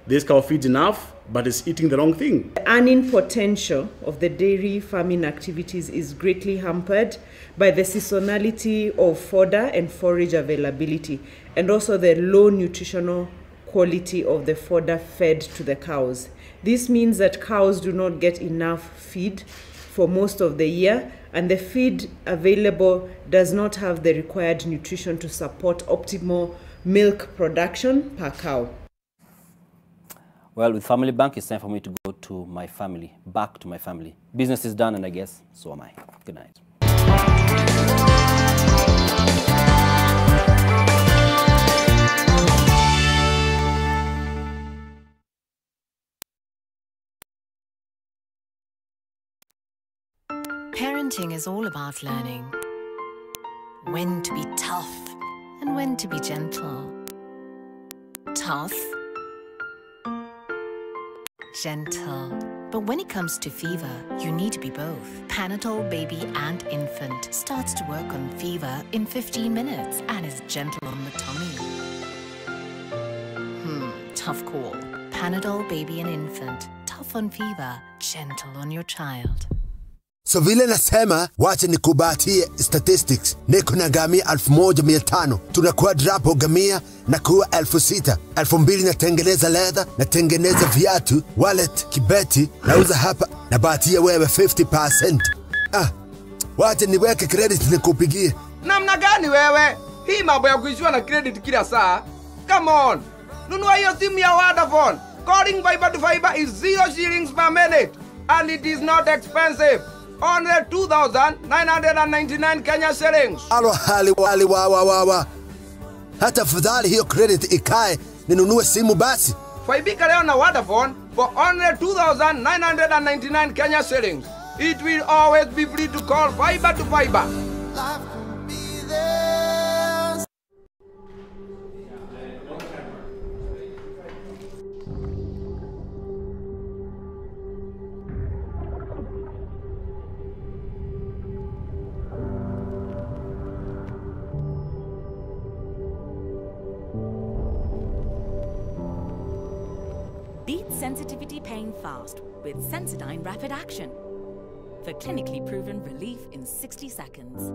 This cow feeds enough, but is eating the wrong thing. The earning potential of the dairy farming activities is greatly hampered by the seasonality of fodder and forage availability, and also the low nutritional quality of the fodder fed to the cows. This means that cows do not get enough feed for most of the year, and the feed available does not have the required nutrition to support optimal milk production per cow. Well, with Family Bank, it's time for me to go to my family, back to my family. Business is done, and I guess so am I. Good night. Parenting is all about learning when to be tough and when to be gentle. Tough, gentle. But when it comes to fever, you need to be both. Panadol Baby and Infant starts to work on fever in 15 minutes and is gentle on the tummy. Tough call. Panadol Baby and Infant. Tough on fever, gentle on your child. So vile nasema, wacha nikubatie statistics. Niko na gamia 1,500. Tunakuwa drapo gamia na kuwa 6,000. 2,000 natengeneza leather, natengeneza viatu, wallet, kibeti, nauza hapa, nabatia wewe 50%. Wacha niweke credit nikupigie. Namna gani wewe? Hii mambo ya kuishiwa na credit kila saa? Come on. Nunua hiyo simu ya Vodafone. Calling fiber to fiber is 0 shillings per minute. And it is not expensive. Only 2,999 Kenya shillings. Alo hali wa. Hata fadhali hiyo credit ikae ninunue simu basi? Faibika leo na Vodafone for only 2,999 Kenya shillings. It will always be free to call fiber to fiber. Beat sensitivity pain fast with Sensodyne Rapid Action for clinically proven relief in 60 seconds.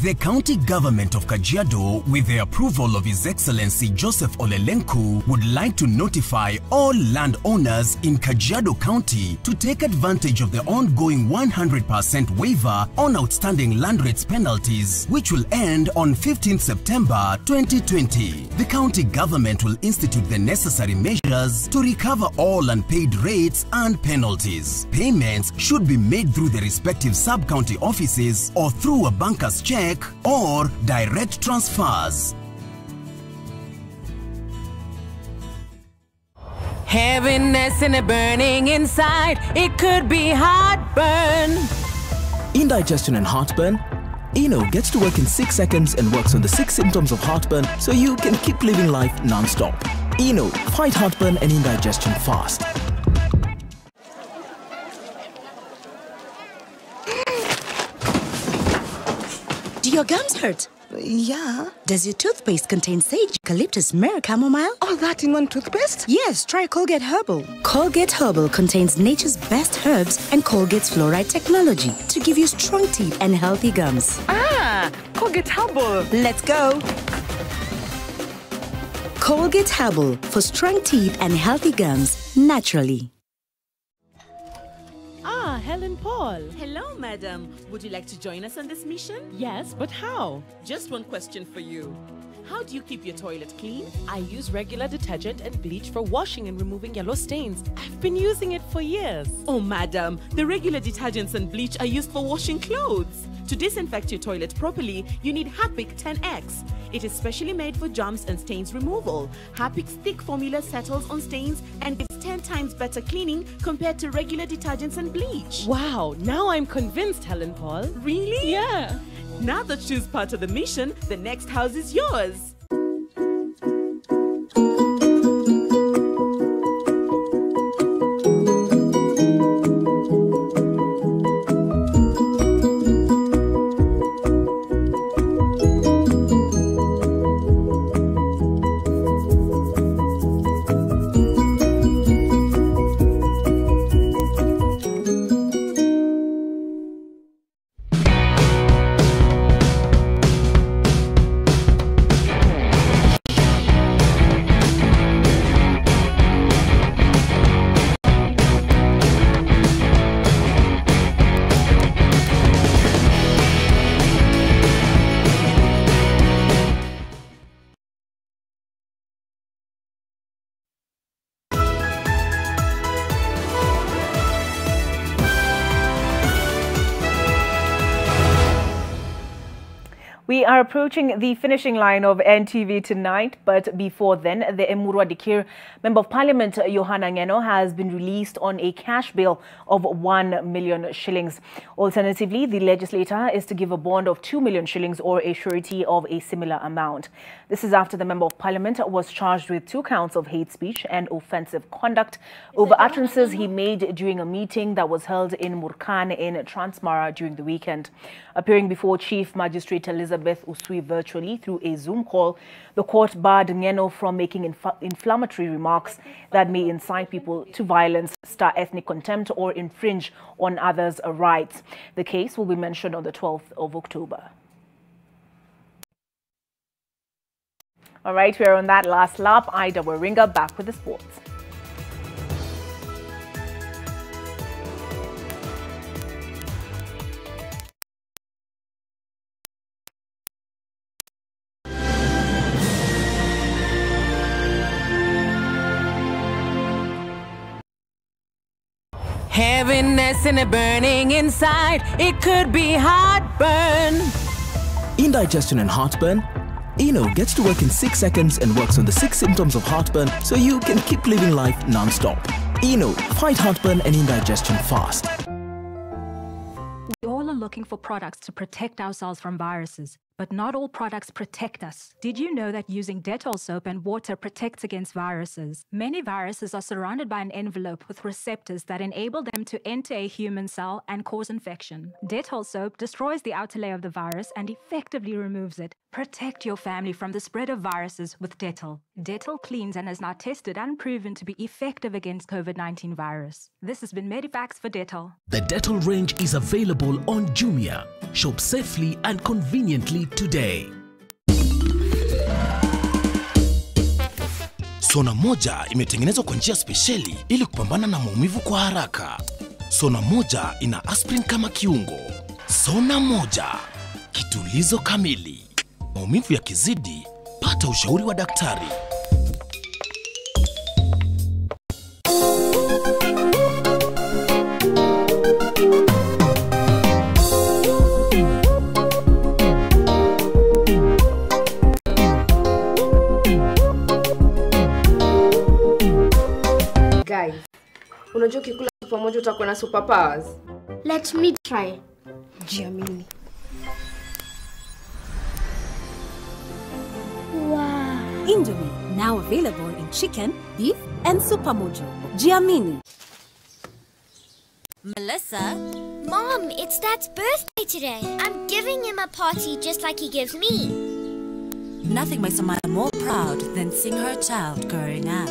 The county government of Kajiado, with the approval of His Excellency Joseph Olelenku, would like to notify all landowners in Kajiado County to take advantage of the ongoing 100% waiver on outstanding land rates penalties, which will end on 15th September 2020. The county government will institute the necessary measures to recover all unpaid rates and penalties. Payments should be made through the respective sub-county offices or through a banker's check or direct transfers. Heaviness and a burning inside, it could be heartburn. Indigestion and heartburn? Eno gets to work in 6 seconds and works on the 6 symptoms of heartburn so you can keep living life non-stop. Eno, fight heartburn and indigestion fast. Do your gums hurt? Yeah. Does your toothpaste contain sage, eucalyptus, myrrh, chamomile? All that in one toothpaste? Yes, try Colgate Herbal. Colgate Herbal contains nature's best herbs and Colgate's fluoride technology to give you strong teeth and healthy gums. Ah, Colgate Herbal. Let's go. Colgate Herbal for strong teeth and healthy gums naturally. Ah, Helen Paul. Hello, madam. Would you like to join us on this mission? Yes, but how? Just one question for you. How do you keep your toilet clean? I use regular detergent and bleach for washing and removing yellow stains. I've been using it for years. Oh, madam, the regular detergents and bleach are used for washing clothes. To disinfect your toilet properly, you need Harpic 10X. It is specially made for germs and stains removal. Harpic's thick formula settles on stains and gives 10 times better cleaning compared to regular detergents and bleach. Wow, now I'm convinced, Helen Paul. Really? Yeah. Now that she's part of the mission, the next house is yours. We are approaching the finishing line of NTV tonight, but before then, the Emurua Dikir Member of Parliament Johanna Ngeno has been released on a cash bail of 1 million shillings. Alternatively, the legislator is to give a bond of 2 million shillings or a surety of a similar amount. This is after the Member of Parliament was charged with 2 counts of hate speech and offensive conduct over utterances he made during a meeting that was held in Murkan in Transmara during the weekend. Appearing before Chief Magistrate Elizabeth Usui virtually through a Zoom call, the court barred Ngeno from making inflammatory remarks that may incite people to violence, stir ethnic contempt, or infringe on others' rights. The case will be mentioned on the 12th of October. All right, we're on that last lap. Ida Waringa back with the sports. Heaviness and a burning inside, it could be heartburn. Indigestion and heartburn? Eno gets to work in 6 seconds and works on the 6 symptoms of heartburn so you can keep living life non-stop. Eno, fight heartburn and indigestion fast. We all are looking for products to protect ourselves from viruses, but not all products protect us. Did you know that using Dettol soap and water protects against viruses? Many viruses are surrounded by an envelope with receptors that enable them to enter a human cell and cause infection. Dettol soap destroys the outer layer of the virus and effectively removes it. Protect your family from the spread of viruses with Dettol. Dettol cleans and is now tested and proven to be effective against COVID-19 virus. This has been Medivax for Dettol. The Dettol range is available on Jumia. Shop safely and conveniently today. Sona moja imetengenezwa kwa njia spesheli ili kupambana na maumivu kwa haraka. Sona moja ina aspirin kama kiungo. Sona moja, kitulizo kamili. Maumivu yakizidi, pata ushauri wa daktari. Guys, unajua ukikula pamoja utakuwa na superpowers? Let me try. Jiamini. Wow. Indomie, now available in chicken, beef, and Supermojo. Giamini. Melissa? Mom, it's Dad's birthday today. I'm giving him a party just like he gives me. Nothing makes a mother more proud than seeing her child growing up.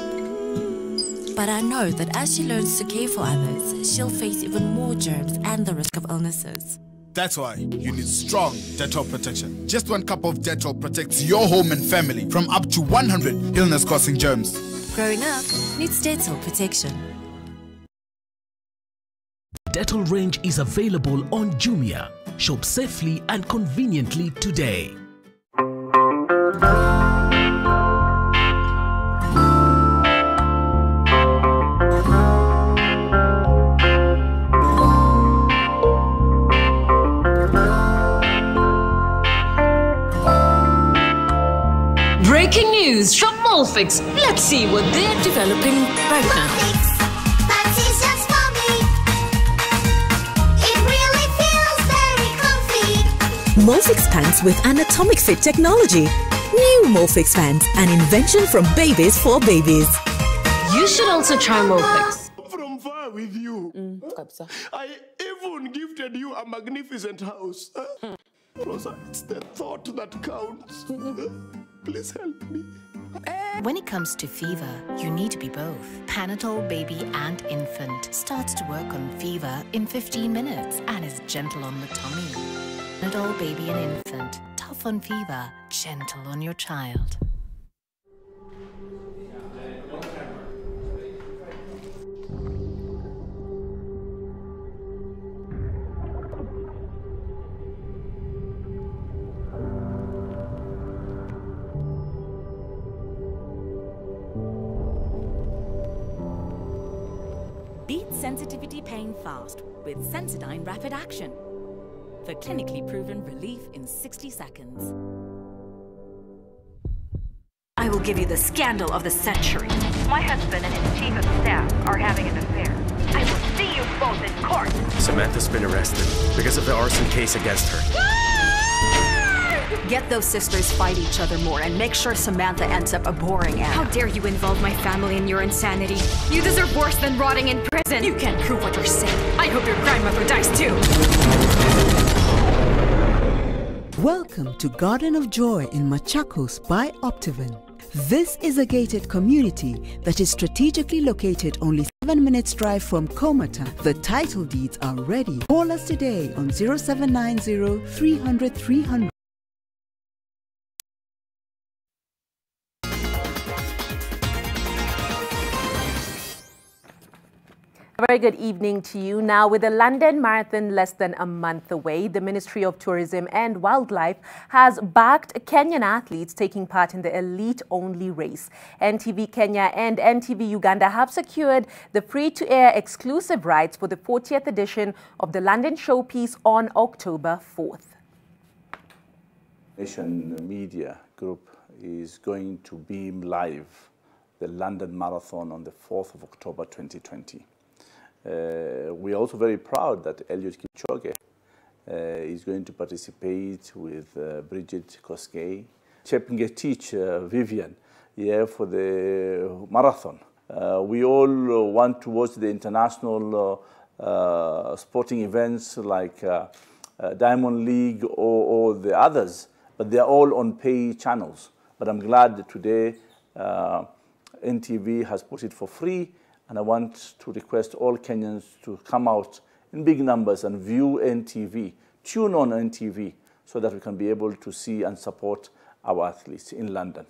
But I know that as she learns to care for others, she'll face even more germs and the risk of illnesses. That's why you need strong Dettol protection. Just 1 cup of Dettol protects your home and family from up to 100 illness-causing germs. Growing up needs Dettol protection. Dettol range is available on Jumia. Shop safely and conveniently today. Breaking news from Molfix. Let's see what they're developing right now. That is just for me. It really feels very comfy. Molfix pants with anatomic fit technology. New Molfix pants, an invention from babies for babies. You should also try Molfix. From far with you. I even gifted you a magnificent house. Rosa, it's the thought that counts. Please help me. When it comes to fever, you need to be both. Panadol Baby and Infant starts to work on fever in 15 minutes and is gentle on the tummy. Panadol Baby and Infant, tough on fever, gentle on your child. Beat sensitivity pain fast with Sensodyne Rapid Action for clinically proven relief in 60 seconds. I will give you the scandal of the century. My husband and his chief of staff are having an affair. I will see you both in court. Samantha's been arrested because of the arson case against her. Get those sisters fight each other more and make sure Samantha ends up a boring Anna. How dare you involve my family in your insanity? You deserve worse than rotting in prison. You can't prove what you're saying. I hope your grandmother dies too. Welcome to Garden of Joy in Machakos by Optiven. This is a gated community that is strategically located only 7 minutes drive from Komata. The title deeds are ready. Call us today on 0790 300 300. A very good evening to you. Now, with the London Marathon less than a month away, the Ministry of Tourism and Wildlife has backed Kenyan athletes taking part in the elite-only race. NTV Kenya and NTV Uganda have secured the free-to-air exclusive rights for the 40th edition of the London Showpiece on October 4th. Media, Group is going to beam live the London Marathon on the 4th of October 2020. We are also very proud that Eliud Kipchoge is going to participate with Bridget Koskei, Chepngetich Vivian, for the marathon. We all want to watch the international sporting events like Diamond League or the others, but they're all on pay channels. But I'm glad that today NTV has put it for free, and I want to request all Kenyans to come out in big numbers and view NTV, tune on NTV, so that we can be able to see and support our athletes in London.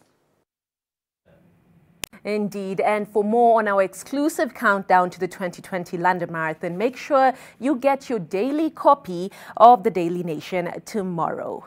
Indeed, and for more on our exclusive countdown to the 2020 London Marathon, make sure you get your daily copy of the Daily Nation tomorrow.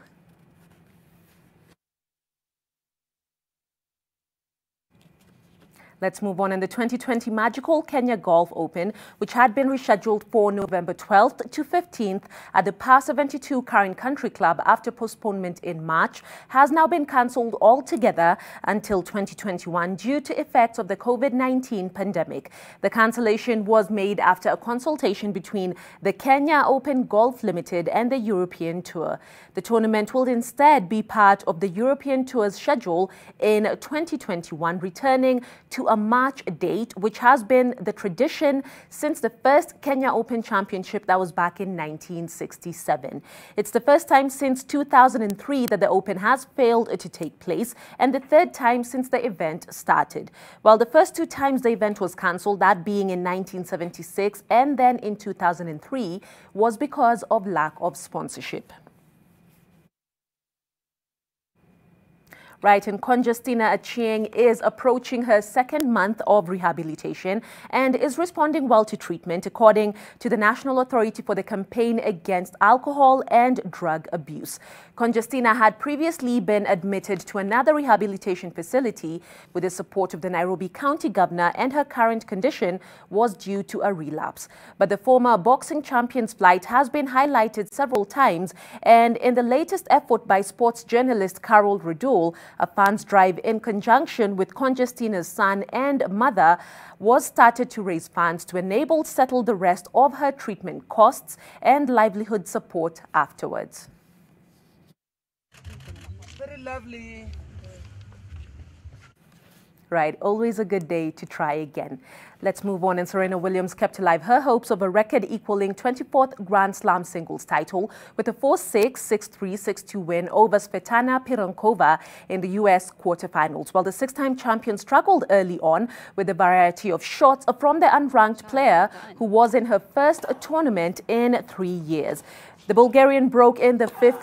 Let's move on. In the 2020 Magical Kenya Golf Open, which had been rescheduled for November 12th to 15th at the PAR 72 Current Country Club after postponement in March, has now been cancelled altogether until 2021 due to effects of the COVID-19 pandemic. The cancellation was made after a consultation between the Kenya Open Golf Limited and the European Tour. The tournament will instead be part of the European Tour's schedule in 2021, returning to a March date, which has been the tradition since the first Kenya Open Championship that was back in 1967. It's the first time since 2003 that the Open has failed to take place, and the third time since the event started. While the first two times the event was cancelled, that being in 1976 and then in 2003, was because of lack of sponsorship. Right, and Conjestina Achieng is approaching her second month of rehabilitation and is responding well to treatment, according to the National Authority for the Campaign Against Alcohol and Drug Abuse. Conjestina had previously been admitted to another rehabilitation facility with the support of the Nairobi County Governor, and her current condition was due to a relapse. But the former boxing champion's plight has been highlighted several times, and in the latest effort by sports journalist Carol Redul, a funds drive in conjunction with Conjestina's son and mother was started to raise funds to enable settle the rest of her treatment costs and livelihood support afterwards. Very lovely. Right, always a good day to try again. Let's move on. And Serena Williams kept alive her hopes of a record-equaling 24th Grand Slam singles title with a 4-6, 6-3, 6-2 win over Svetlana Pironkova in the U.S. quarterfinals. While the six-time champion struggled early on with a variety of shots from the unranked player who was in her first tournament in 3 years. The Bulgarian broke in the fifth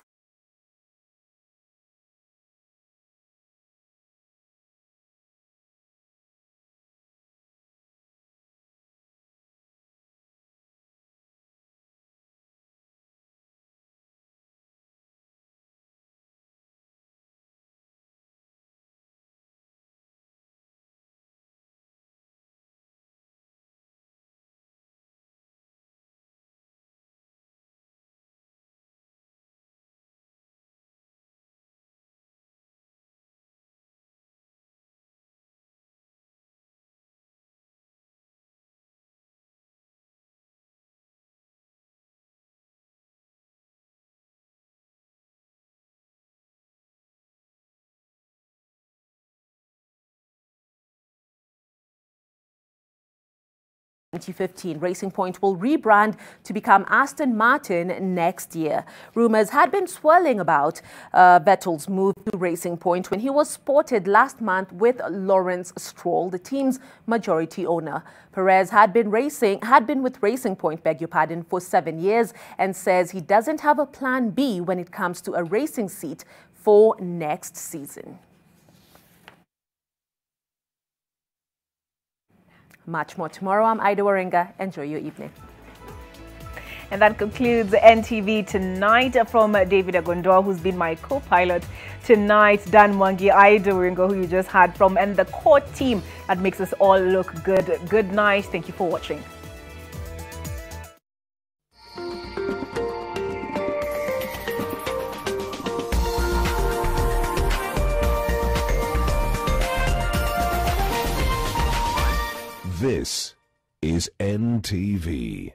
in 2015, Racing Point will rebrand to become Aston Martin next year. Rumours had been swirling about Vettel's move to Racing Point when he was spotted last month with Lawrence Stroll, the team's majority owner. Perez had been with Racing Point, for 7 years, and says he doesn't have a plan B when it comes to a racing seat for next season. Much more tomorrow. I'm Ida Waringa. Enjoy your evening. And that concludes NTV Tonight. From David Agondoa, who's been my co-pilot tonight, Dan Mwangi, Ida Waringa, who you just heard from, and the core team that makes us all look good. Good night. Thank you for watching. This is NTV.